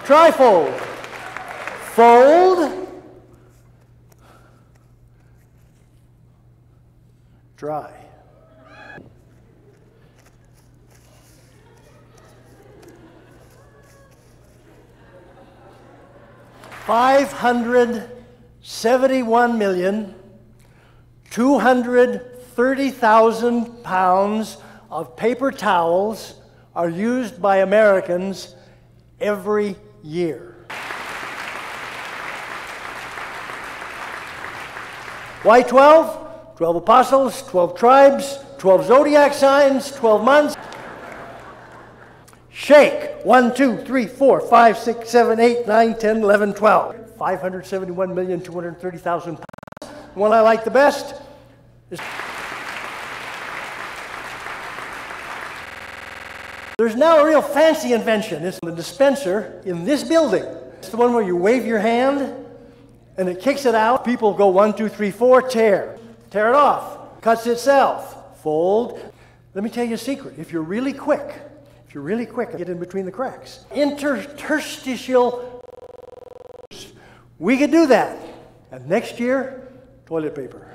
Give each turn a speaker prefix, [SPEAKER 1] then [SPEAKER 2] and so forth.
[SPEAKER 1] Trifold. Fold. Dry. £571,230,000 of paper towels are used by Americans every year. Why 12? 12 apostles, 12 tribes, 12 zodiac signs, 12 months. Shake. 1, 2, 3, 4, 5, 6, 7, 8, 9, 10, 11, 12. 571,230,000 pounds. The one I like the best is... There's now a real fancy invention. It's the dispenser in this building. It's the one where you wave your hand and it kicks it out. People go 1, 2, 3, 4, tear. Tear it off. Cuts itself. Fold. Let me tell you a secret. If you're really quick, get in between the cracks. Interstitial. We could do that. And next year, toilet paper.